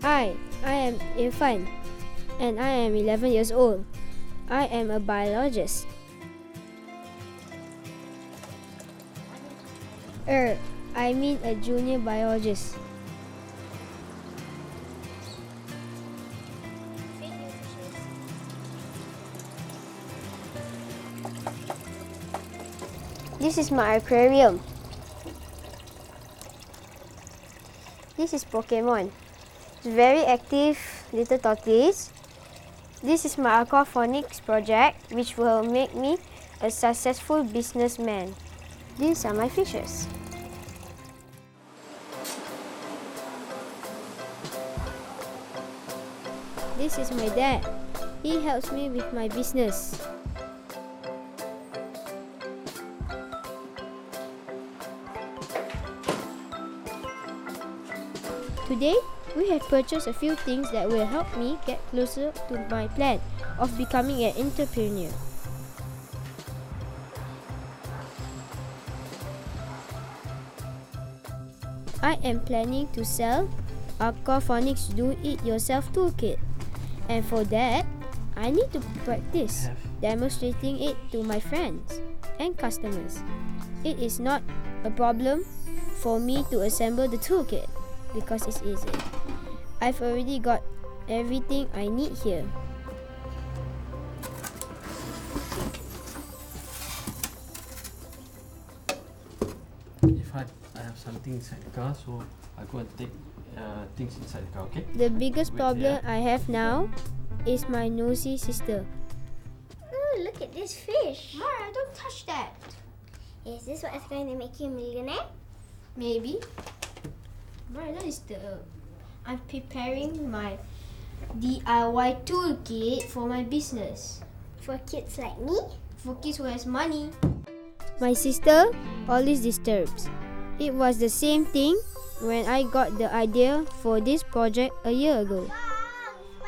I am Irfan and I am 11 years old. I am a biologist. I mean a junior biologist. This is my aquarium. This is Pokemon. It's very active little tortoise. This is my aquaponics project, which will make me a successful businessman. These are my fishes. This is my dad. He helps me with my business. Today, we have purchased a few things that will help me get closer to my plan of becoming an entrepreneur. I am planning to sell Aquaponics Do-It-Yourself Toolkit, and for that, I need to practice demonstrating it to my friends and customers. It is not a problem for me to assemble the toolkit because it's easy. I've already got everything I need here. If I have something inside the car, so I go and take things inside the car, okay? The biggest problem I have now is my nosy sister. Oh, look at this fish. Mara, don't touch that. Is this what's going to make you a millionaire? Maybe. Mara, don't disturb. I'm preparing my DIY toolkit for my business. For kids like me? For kids who has money. My sister always disturbs. It was the same thing when I got the idea for this project a year ago.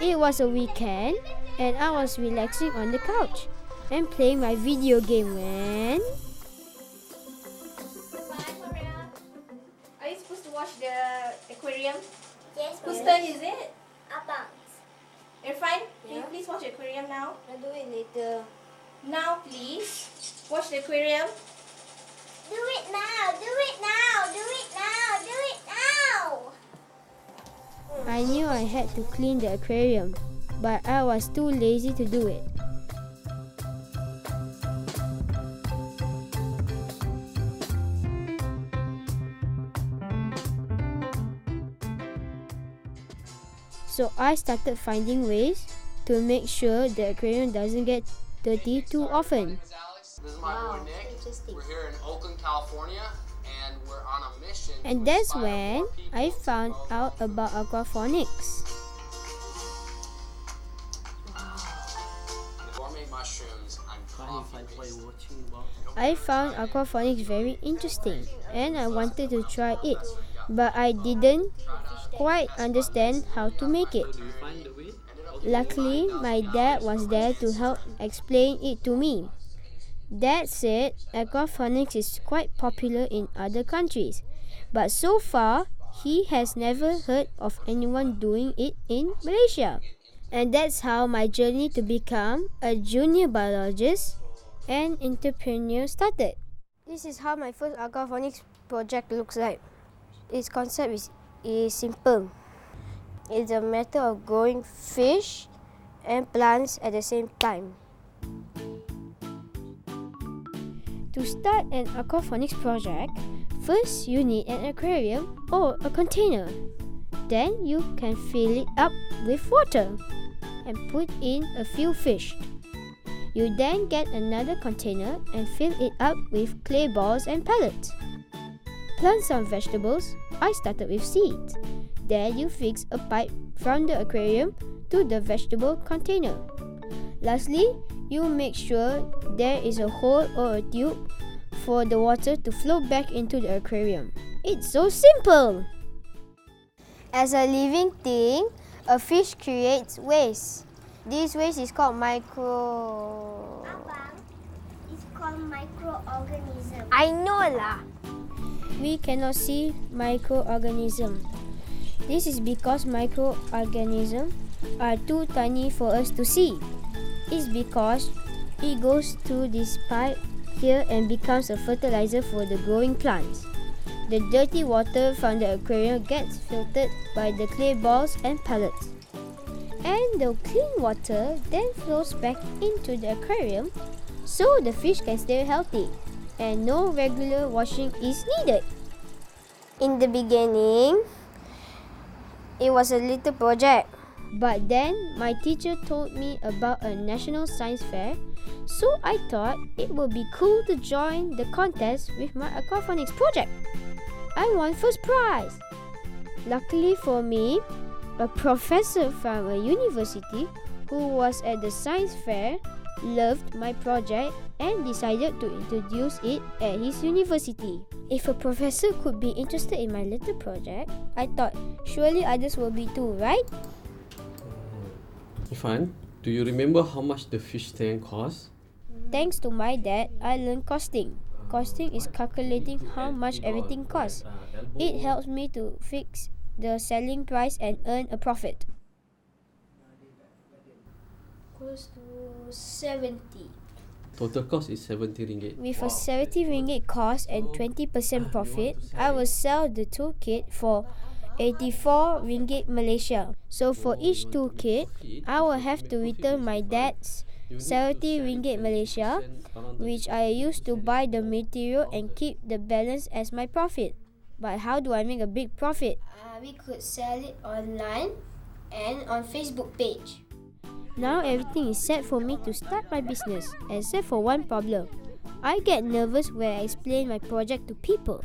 It was a weekend and I was relaxing on the couch and playing my video game when... Are you supposed to wash the aquarium? Yes, Whose turn is it? Abang's. Irfan, can you please wash the aquarium now? I'll do it later. Now, please. Wash the aquarium. Do it now! Do it now! Do it now! Do it now! I knew I had to clean the aquarium, but I was too lazy to do it. So I started finding ways to make sure the aquarium doesn't get dirty too often. This is my boy Nick. We're here in Oakland, California, and we're on a mission. And that's when I found out about aquaponics. Gourmet mushrooms. I'm Fine, why you watching about? I found aquaponics very interesting and I wanted to try it, but I didn't quite understand how to make it. Do you find the way? Luckily, my dad was there to help explain it to me. Dad said aquaponics is quite popular in other countries, but so far, he has never heard of anyone doing it in Malaysia. And that's how my journey to become a junior biologist and entrepreneur started. This is how my first aquaponics project looks like. Its concept is simple. It's a matter of growing fish and plants at the same time. To start an aquaponics project, first you need an aquarium or a container. Then you can fill it up with water and put in a few fish. You then get another container and fill it up with clay balls and pellets. Plant some vegetables. I started with seeds. Then you fix a pipe from the aquarium to the vegetable container. Lastly, you make sure there is a hole or a tube for the water to flow back into the aquarium. It's so simple! As a living thing, a fish creates waste. This waste is called Abang, it's called microorganism. I know lah! We cannot see microorganism. This is because microorganisms are too tiny for us to see. It's because it goes through this pipe here and becomes a fertilizer for the growing plants. The dirty water from the aquarium gets filtered by the clay balls and pellets. And the clean water then flows back into the aquarium so the fish can stay healthy and no regular washing is needed. In the beginning, it was a little project. But then my teacher told me about a national science fair, so I thought it would be cool to join the contest with my aquaponics project. I won first prize. Luckily for me, a professor from a university who was at the science fair loved my project and decided to introduce it at his university. If a professor could be interested in my little project, I thought surely others will be too, right? Ifan, do you remember how much the fish tank costs? Thanks to my dad, I learned costing. Costing is calculating how much everything costs. It helps me to fix the selling price and earn a profit. Close to 70. Total cost is 70 ringgit. With a 70 ringgit cost and 20% profit, I will sell the toolkit for 84 ringgit Malaysia. So for each toolkit, I will have to return my dad's 70 ringgit Malaysia, which I used to buy the material and keep the balance as my profit. But how do I make a big profit? We could sell it online and on Facebook page. Now everything is set for me to start my business, except for one problem. I get nervous when I explain my project to people.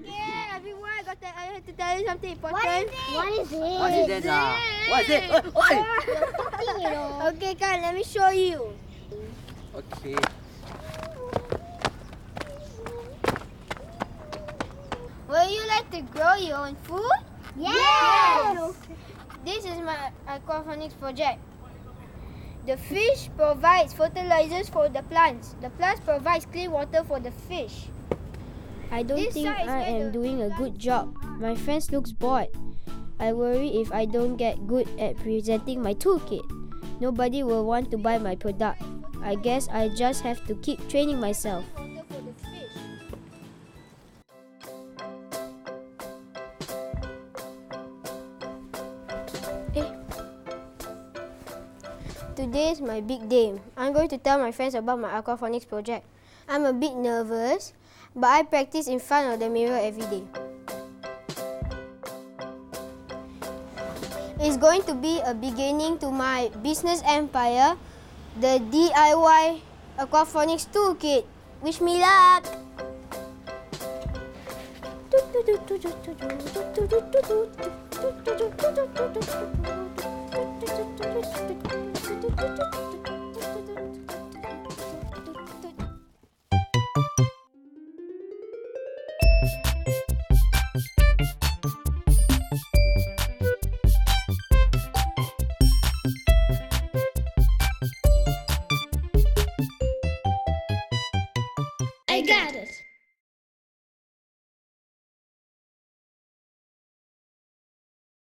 Yeah, everyone, I have to tell you something important. What is it? What is it now? What is it? Okay, Khan, let me show you. Okay. Would you like to grow your own food? Yes! This is my aquaponics project. The fish provides fertilizers for the plants. The plants provides clean water for the fish. I don't think I am doing a good job. My friends looks bored. I worry if I don't get good at presenting my toolkit, nobody will want to buy my product. I guess I just have to keep training myself. Today is my big day. I'm going to tell my friends about my aquaponics project. I'm a bit nervous, but I practice in front of the mirror every day. It's going to be a beginning to my business empire, the DIY aquaponics toolkit. Wish me luck!